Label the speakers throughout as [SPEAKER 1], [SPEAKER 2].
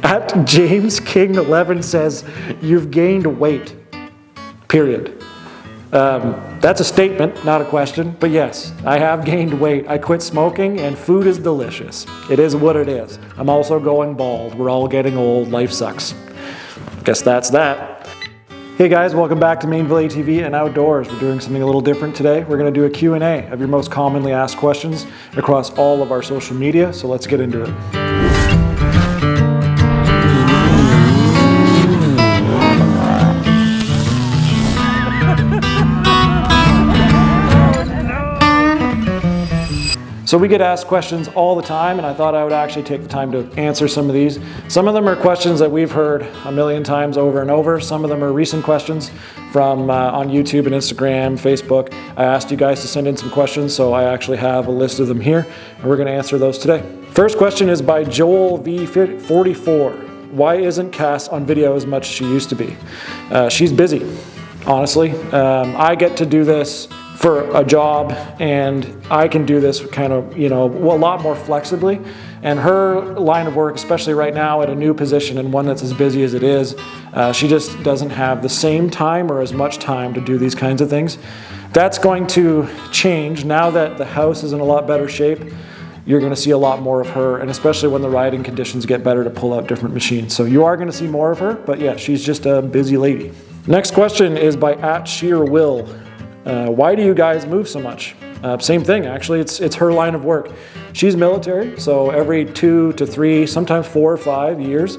[SPEAKER 1] At James King 11 says, you've gained weight, period. That's a statement, not a question, but yes, I have gained weight. I quit smoking and food is delicious. It is what it is. I'm also going bald. We're all getting old. Life sucks. Guess that's that. Hey guys, welcome back to Mainville ATV and Outdoors. We're doing something a little different today. We're going to do a Q&A of your most commonly asked questions across all of our social media, so let's get into it. So we get asked questions all the time, and I thought I would actually take the time to answer some of these. Some of them are questions that we've heard a million times over and over. Some of them are recent questions from on YouTube and Instagram, Facebook. I asked you guys to send in some questions, so I actually have a list of them here, and we're going to answer those today. First question is by Joel V44. Why isn't Cass on video as much as she used to be? She's busy, honestly. I get to do this for a job, and I can do this kind of, a lot more flexibly. And her line of work, especially right now at a new position and one that's as busy as it is, she just doesn't have the same time or as much time to do these kinds of things. That's going to change now that the house is in a lot better shape. You're going to see a lot more of her, and especially when the riding conditions get better to pull out different machines. So you are going to see more of her, but yeah, she's just a busy lady. Next question is by @SheerWill. Why do you guys move so much? Same thing, actually. It's her line of work. She's military, so every 2 to 3, sometimes 4 or 5 years,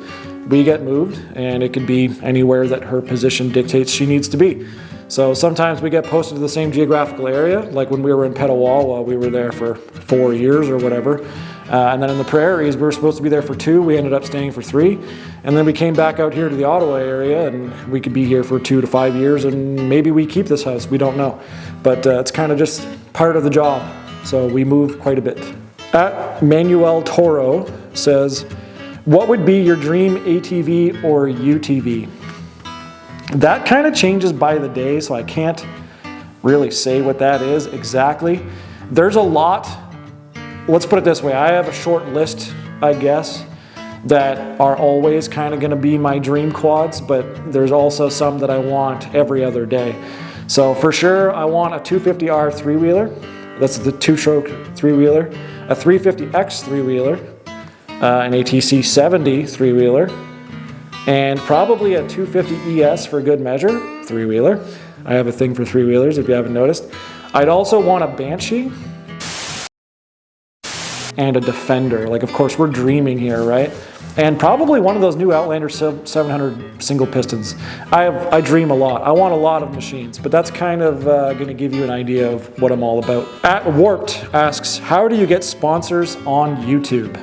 [SPEAKER 1] we get moved, and it could be anywhere that her position dictates she needs to be. So sometimes we get posted to the same geographical area, like when we were in Petawawa, we were there for 4 years or whatever. And then in the prairies, we were supposed to be there for 2. We ended up staying for 3. And then we came back out here to the Ottawa area, and we could be here for 2 to 5 years, and maybe we keep this house. We don't know. But it's kind of just part of the job. So we move quite a bit. @Manuel Toro says, what would be your dream ATV or UTV? That kind of changes by the day, so I can't really say what that is exactly. There's a lot. Let's put it this way, I have a short list, I guess, that are always kind of going to be my dream quads, but there's also some that I want every other day. So for sure, I want a 250R 3-wheeler, that's the 2-stroke 3-wheeler, a 350X 3-wheeler, an ATC 70 3-wheeler, and probably a 250 ES for good measure 3-wheeler. I have a thing for 3-wheelers if you haven't noticed. I'd also want a Banshee and a Defender. Like, of course, we're dreaming here, right? And probably one of those new Outlander 700 single pistons. I dream a lot. I want a lot of machines, but that's kind of going to give you an idea of what I'm all about. @Warped asks, how do you get sponsors on YouTube?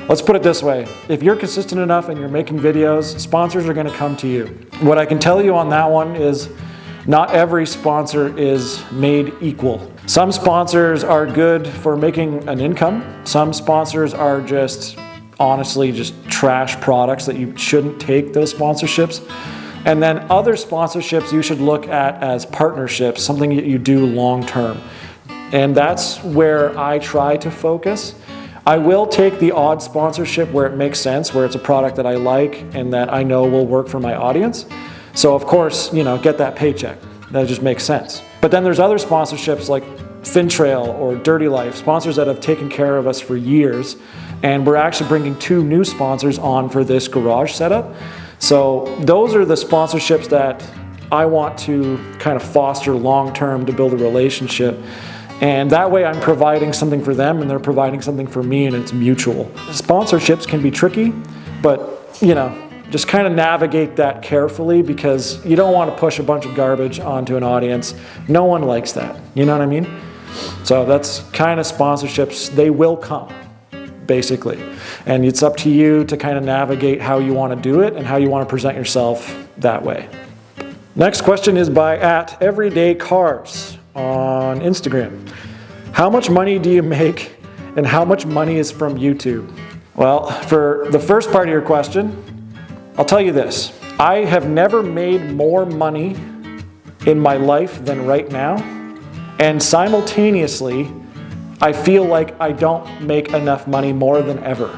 [SPEAKER 1] Let's put it this way. If you're consistent enough and you're making videos, sponsors are going to come to you. What I can tell you on that one is not every sponsor is made equal. Some sponsors are good for making an income. Some sponsors are just, honestly, just trash products that you shouldn't take those sponsorships. And then other sponsorships you should look at as partnerships, something that you do long term. And that's where I try to focus. I will take the odd sponsorship where it makes sense, where it's a product that I like and that I know will work for my audience. So of course, get that paycheck. That just makes sense. But then there's other sponsorships like Fintrail or Dirty Life, sponsors that have taken care of us for years. And we're actually bringing 2 new sponsors on for this garage setup. So those are the sponsorships that I want to kind of foster long-term to build a relationship. And that way I'm providing something for them and they're providing something for me, and it's mutual. Sponsorships can be tricky, but just kind of navigate that carefully, because you don't want to push a bunch of garbage onto an audience. No one likes that, you know what I mean? So that's kind of sponsorships, they will come, basically. And it's up to you to kind of navigate how you want to do it and how you want to present yourself that way. Next question is by @EverydayCars on Instagram. How much money do you make and how much money is from YouTube? Well, for the first part of your question, I'll tell you this. I have never made more money in my life than right now, and simultaneously, I feel like I don't make enough money more than ever.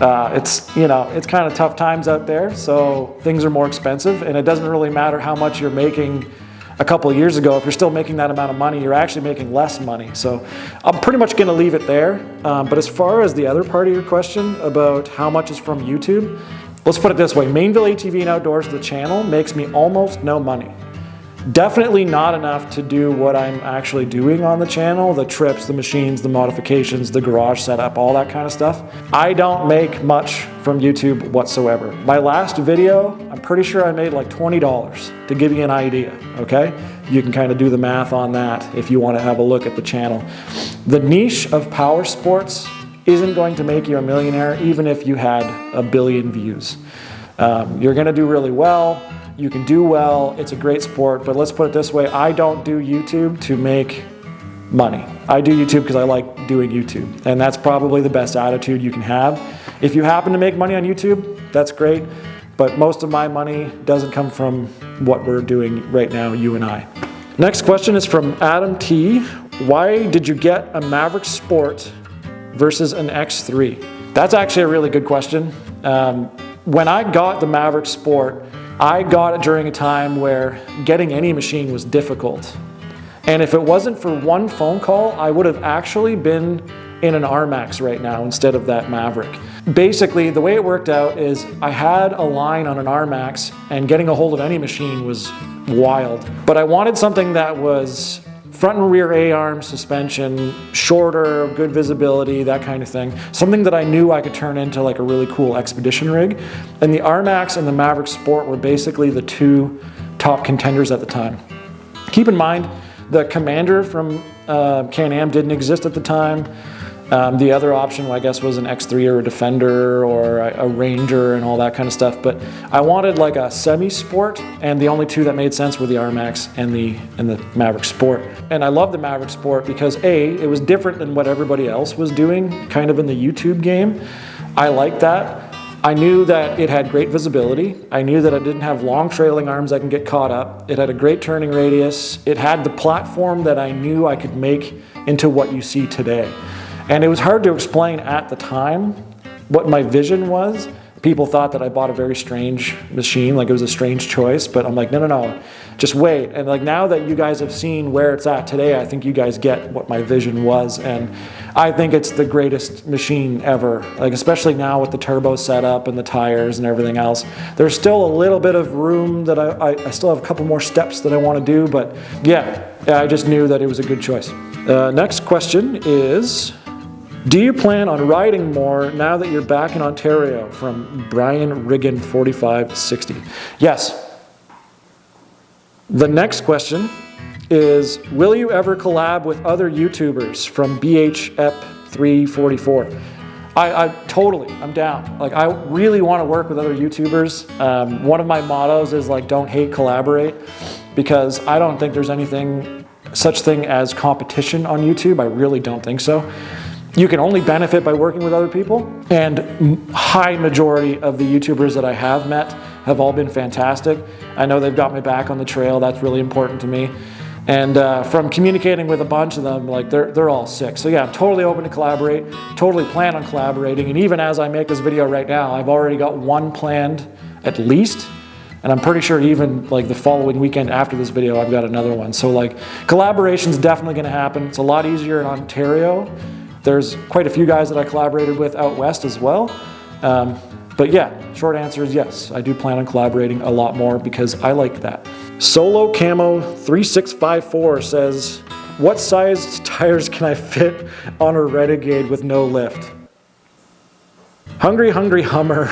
[SPEAKER 1] it's, you know, it's kind of tough times out there, so things are more expensive, and it doesn't really matter how much you're making a couple of years ago. If you're still making that amount of money, you're actually making less money. So I'm pretty much going to leave it there. But as far as the other part of your question about how much is from YouTube, let's put it this way. Mainville ATV and Outdoors, the channel, makes me almost no money. Definitely not enough to do what I'm actually doing on the channel, the trips, the machines, the modifications, the garage setup, all that kind of stuff. I don't make much from YouTube whatsoever. My last video, I'm pretty sure I made like $20, to give you an idea, okay? You can kind of do the math on that if you want to have a look at the channel. The niche of power sports isn't going to make you a millionaire even if you had 1 billion views. You're going to do really well. You can do well, it's a great sport, but let's put it this way, I don't do YouTube to make money. I do YouTube because I like doing YouTube, and that's probably the best attitude you can have. If you happen to make money on YouTube, that's great, but most of my money doesn't come from what we're doing right now, you and I. Next question is from Adam T. Why did you get a Maverick Sport versus an X3? That's actually a really good question. When I got the Maverick Sport, I got it during a time where getting any machine was difficult. And if it wasn't for one phone call, I would have actually been in an R-Max right now instead of that Maverick. Basically, the way it worked out is I had a line on an R-Max, and getting a hold of any machine was wild. But I wanted something that was front and rear A-arm suspension, shorter, good visibility, that kind of thing. Something that I knew I could turn into like a really cool expedition rig. And the R-Max and the Maverick Sport were basically the two top contenders at the time. Keep in mind, the Commander from Can-Am didn't exist at the time. The other option, I guess, was an X3 or a Defender or a Ranger and all that kind of stuff. But I wanted like a semi-sport, and the only two that made sense were the R-Max and the Maverick Sport. And I love the Maverick Sport because A, it was different than what everybody else was doing, kind of in the YouTube game. I liked that. I knew that it had great visibility. I knew that it didn't have long trailing arms that can get caught up. It had a great turning radius. It had the platform that I knew I could make into what you see today. And it was hard to explain at the time what my vision was. People thought that I bought a very strange machine, like it was a strange choice, but I'm like, no, just wait. And like now that you guys have seen where it's at today, I think you guys get what my vision was. And I think it's the greatest machine ever, like especially now with the turbo setup and the tires and everything else. There's still a little bit of room that I still have a couple more steps that I want to do, but yeah, I just knew that it was a good choice. Next question is, do you plan on riding more now that you're back in Ontario? From Brian Riggin 4560. Yes. The next question is, will you ever collab with other YouTubers? From BHEP344. I'm down. Like, I really want to work with other YouTubers. One of my mottos is like, don't hate, collaborate, because I don't think there's such thing as competition on YouTube. I really don't think so. You can only benefit by working with other people, and high majority of the YouTubers that I have met have all been fantastic. I know they've got my back on the trail. That's really important to me. And from communicating with a bunch of them, like they're all sick. So yeah, I'm totally open to collaborate, totally plan on collaborating. And even as I make this video right now, I've already got one planned at least. And I'm pretty sure even like the following weekend after this video, I've got another one. So like collaboration's definitely gonna happen. It's a lot easier in Ontario. There's quite a few guys that I collaborated with out west as well. But yeah, short answer is yes. I do plan on collaborating a lot more because I like that. Solo Camo 3654 says, what size tires can I fit on a Renegade with no lift? Hungry Hummer,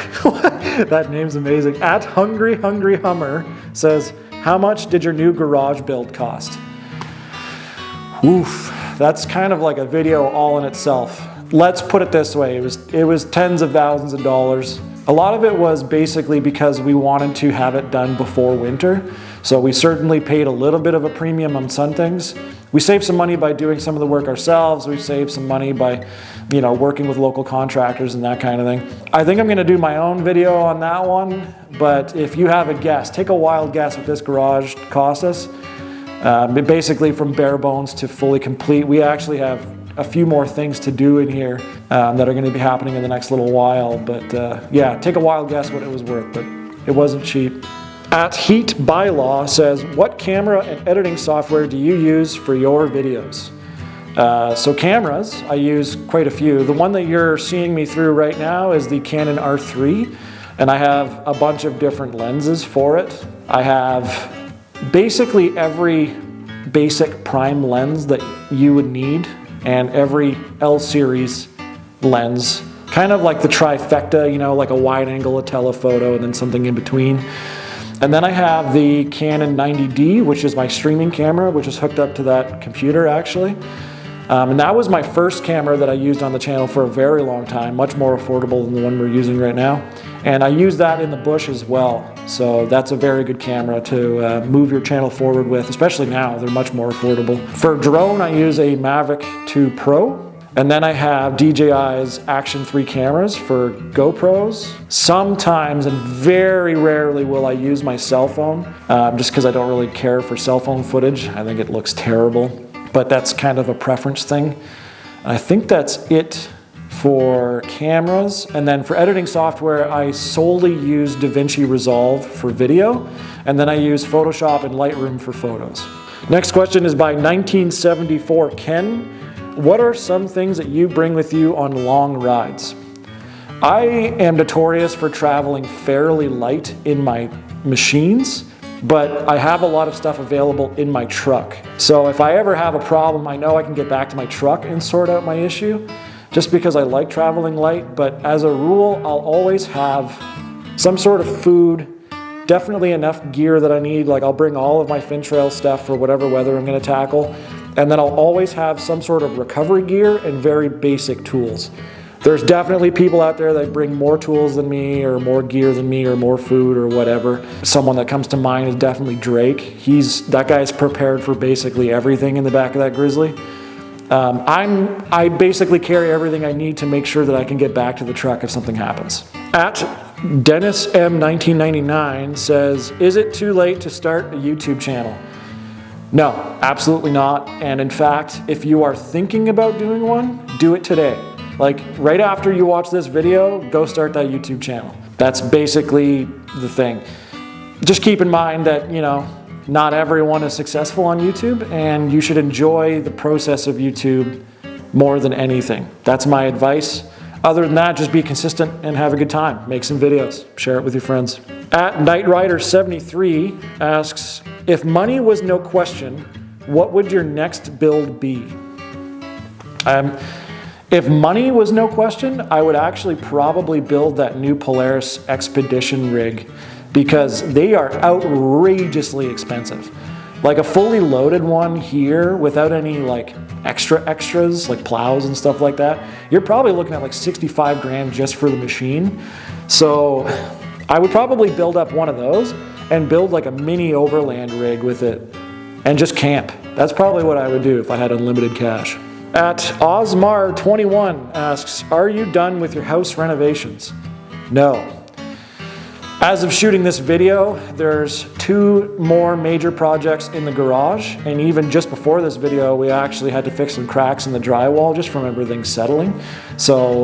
[SPEAKER 1] that name's amazing. At Hungry Hummer says, how much did your new garage build cost? Oof. That's kind of like a video all in itself. Let's put it this way, it was tens of thousands of dollars. A lot of it was basically because we wanted to have it done before winter. So we certainly paid a little bit of a premium on some things. We saved some money by doing some of the work ourselves. We saved some money by, working with local contractors and that kind of thing. I think I'm gonna do my own video on that one, but if you have a guess, take a wild guess what this garage cost us. Basically from bare bones to fully complete. We actually have a few more things to do in here. that are going to be happening in the next little while. But yeah, take a wild guess what it was worth, but it wasn't cheap. At Heat Bylaw says, what camera and editing software do you use for your videos? So cameras, I use quite a few. The one that you're seeing me through right now is the Canon R3, and I have a bunch of different lenses for it. I have basically every basic prime lens that you would need, and every L series lens, kind of like the trifecta, you know, like a wide angle, a telephoto, and then something in between. And then I have the Canon 90D, which is my streaming camera, which is hooked up to that computer actually. And that was my first camera that I used on the channel for a very long time, much more affordable than the one we're using right now. And I use that in the bush as well. So that's a very good camera to move your channel forward with, especially now, they're much more affordable. For drone, I use a Maverick 2 Pro. And then I have DJI's Action 3 cameras for GoPros. Sometimes, and very rarely, will I use my cell phone, just because I don't really care for cell phone footage. I think it looks terrible, but that's kind of a preference thing. I think that's it for cameras. And then for editing software, I solely use DaVinci Resolve for video, and then I use Photoshop and Lightroom for photos. Next question is by 1974 Ken. What are some things that you bring with you on long rides? I am notorious for traveling fairly light in my machines, but I have a lot of stuff available in my truck. So if I ever have a problem, I know I can get back to my truck and sort out my issue, just because I like traveling light. But as a rule, I'll always have some sort of food, definitely enough gear that I need. Like I'll bring all of my fin trail stuff for whatever weather I'm going to tackle. And then I'll always have some sort of recovery gear and very basic tools. There's definitely people out there that bring more tools than me, or more gear than me, or more food, or whatever. Someone that comes to mind is definitely Drake. That guy's prepared for basically everything in the back of that Grizzly. I basically carry everything I need to make sure that I can get back to the truck if something happens. At Dennis M 1999 says, is it too late to start a YouTube channel? No, absolutely not. And in fact, if you are thinking about doing one, do it today. Like right after you watch this video, go start that YouTube channel. That's basically the thing. Just keep in mind that, you know, not everyone is successful on YouTube, and you should enjoy the process of YouTube more than anything. That's my advice. Other than that, just be consistent and have a good time. Make some videos, share it with your friends. At KnightRider73 asks, if money was no question, what would your next build be? If money was no question, I would actually probably build that new Polaris Expedition rig, because they are outrageously expensive. Like a fully loaded one here without any like extras like plows and stuff like that, you're probably looking at like 65 grand just for the machine. So I would probably build up one of those and build like a mini overland rig with it and just camp. That's probably what I would do if I had unlimited cash. At Osmar21 asks, are you done with your house renovations? No. As of shooting this video, there's 2 more major projects in the garage, and even just before this video, we actually had to fix some cracks in the drywall just from everything settling. So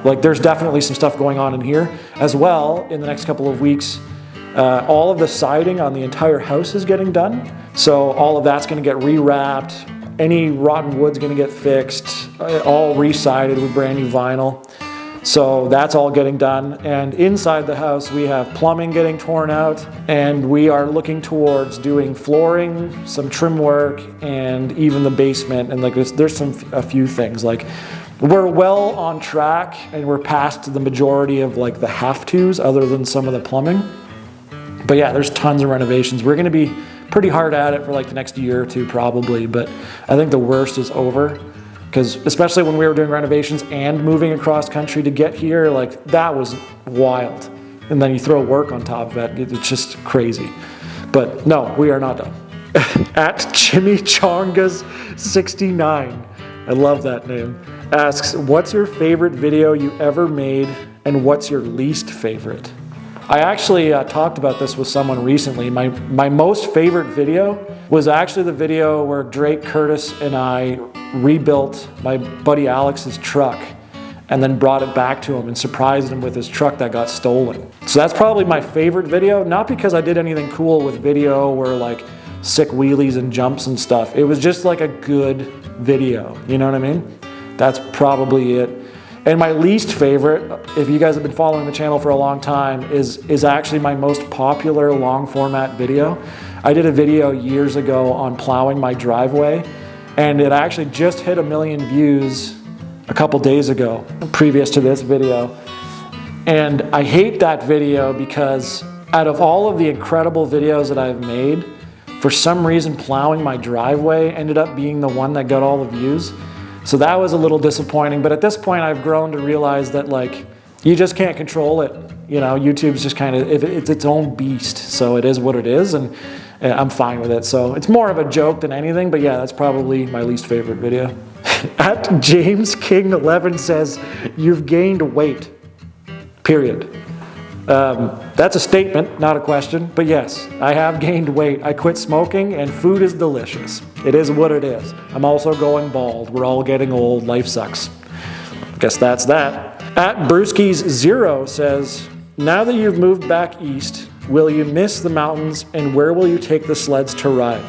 [SPEAKER 1] like there's definitely some stuff going on in here. As well, in the next couple of weeks, all of the siding on the entire house is getting done. So all of that's gonna get rewrapped. Any rotten wood's gonna get fixed, all re-sided with brand new vinyl. So that's all getting done. And inside the house, we have plumbing getting torn out, and we are looking towards doing flooring, some trim work, and even the basement. And like there's a few things. Like we're well on track, and we're past the majority of like the have-tos, other than some of the plumbing. But yeah, there's tons of renovations. We're gonna be pretty hard at it for like the next year or two probably, but I think the worst is over. Because especially when we were doing renovations and moving across country to get here, like that was wild. And then you throw work on top of it, it's just crazy. But no, we are not done. At Chimichangas69, I love that name, asks, what's your favorite video you ever made and what's your least favorite? I actually talked about this with someone recently. My most favorite video was actually the video where Drake, Curtis, and I rebuilt my buddy Alex's truck. and then brought it back to him and surprised him with his truck that got stolen. So that's probably my favorite video, not because I did anything cool with video or like sick wheelies and jumps and stuff. It was just like a good video, you know what I mean? That's probably it. And my least favorite, if you guys have been following the channel for a long time, is actually my most popular long format video. I did a video years ago on plowing my driveway, and it actually just hit 1 million views a couple days ago, previous to this video. And I hate that video because out of all of the incredible videos that I've made, for some reason plowing my driveway ended up being the one that got all the views. So that was a little disappointing, but at this point I've grown to realize that like, you just can't control it. You know, YouTube's just kind of, it's its own beast. So it is what it is, and I'm fine with it. So it's more of a joke than anything, but yeah, that's probably my least favorite video. At James King 11 says, you've gained weight, period. That's a statement, not a question, but yes, I have gained weight. I quit smoking and food is delicious. It is what it is. I'm also going bald. We're all getting old. Life sucks. Guess that's that. At Brewskis0 says, now that you've moved back east, will you miss the mountains and where will you take the sleds to ride?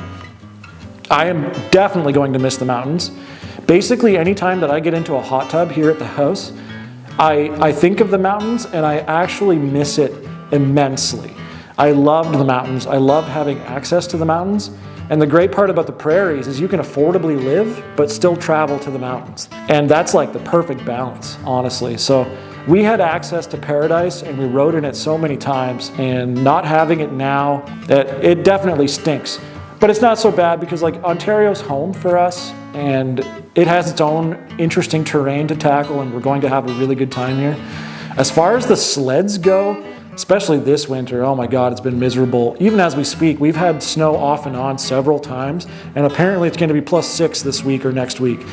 [SPEAKER 1] I am definitely going to miss the mountains. Basically, anytime that I get into a hot tub here at the house, I think of the mountains and I actually miss it immensely. I loved the mountains. I loved having access to the mountains. And the great part about the prairies is you can affordably live, but still travel to the mountains. And that's like the perfect balance, honestly. So we had access to paradise and we rode in it so many times, and not having it now, it definitely stinks. But it's not so bad because like Ontario's home for us, and it has its own interesting terrain to tackle, and we're going to have a really good time here. As far as the sleds go, especially this winter, oh my God, it's been miserable. Even as we speak, we've had snow off and on several times, and apparently it's going to be +6 this week or next week.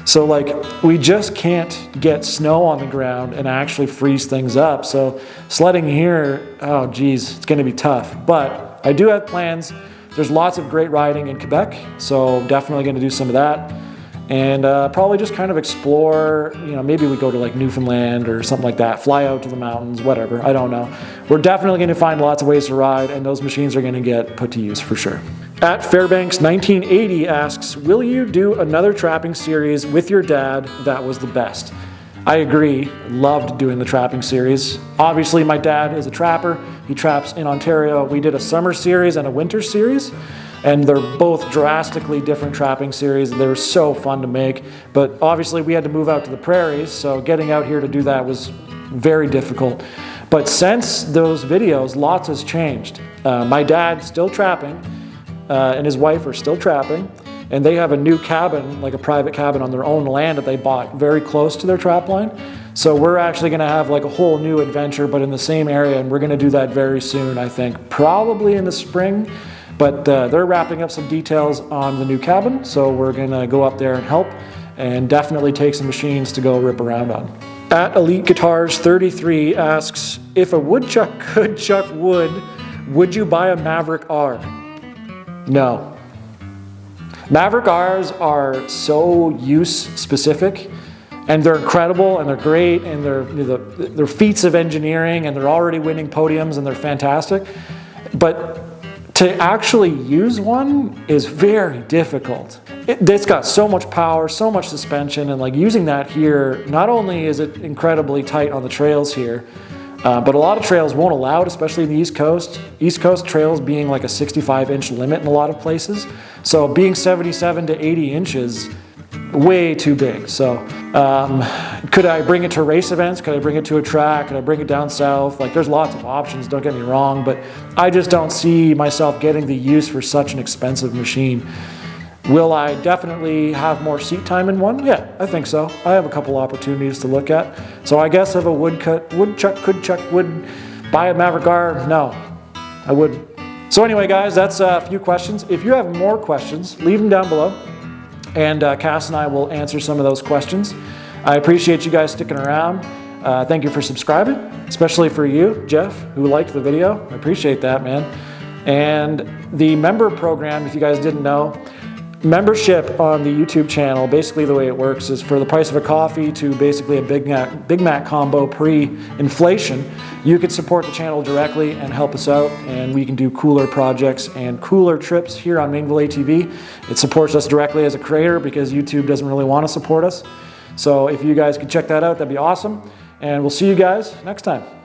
[SPEAKER 1] So like, we just can't get snow on the ground and actually freeze things up. So sledding here, oh geez, it's going to be tough. But I do have plans. There's lots of great riding in Quebec, so definitely going to do some of that. And probably just kind of explore, you know, maybe we go to like Newfoundland or something like that, fly out to the mountains, whatever, I don't know. We're definitely going to find lots of ways to ride, and those machines are going to get put to use for sure. At Fairbanks 1980 asks, will you do another trapping series with your dad that was the best? I agree, loved doing the trapping series. Obviously my dad is a trapper, he traps in Ontario. We did a summer series and a winter series, and they're both drastically different trapping series. They were so fun to make, but obviously we had to move out to the prairies, so getting out here to do that was very difficult. But since those videos, lots has changed. My dad's still trapping, and his wife are still trapping, and they have a new cabin, like a private cabin on their own land that they bought very close to their trap line. So we're actually gonna have like a whole new adventure, but in the same area, and we're gonna do that very soon, I think, probably in the spring. But they're wrapping up some details on the new cabin, so we're gonna go up there and help, and definitely take some machines to go rip around on. At Elite Guitars 33 asks, if a woodchuck could chuck wood, would you buy a Maverick R? No. Maverick R's are so use specific, and they're incredible, and they're great, and they're feats of engineering, and they're already winning podiums, and they're fantastic. But to actually use one is very difficult. It's got so much power, so much suspension, and like using that here, not only is it incredibly tight on the trails here, but a lot of trails won't allow it, especially in the East Coast. East Coast trails being like a 65-inch limit in a lot of places. So being 77 to 80 inches, way too big. So could I bring it to race events? Could I bring it to a track? Could I bring it down south? Like there's lots of options, don't get me wrong, but I just don't see myself getting the use for such an expensive machine. Will I definitely have more seat time in one? Yeah, I think so. I have a couple opportunities to look at. So I guess if a woodchuck could chuck wood, buy a Maverick R, no, I wouldn't. So anyway, guys, that's a few questions. If you have more questions, leave them down below, and Cass and I will answer some of those questions. I appreciate you guys sticking around. Thank you for subscribing, especially for you, Jeff, who liked the video. I appreciate that, man. And the member program, if you guys didn't know, membership on the YouTube channel, basically the way it works is for the price of a coffee to basically a Big Mac combo pre-inflation, you could support the channel directly and help us out, and we can do cooler projects and cooler trips here on Mainville ATV. It supports us directly as a creator because YouTube doesn't really want to support us. So if you guys could check that out, that'd be awesome. And we'll see you guys next time.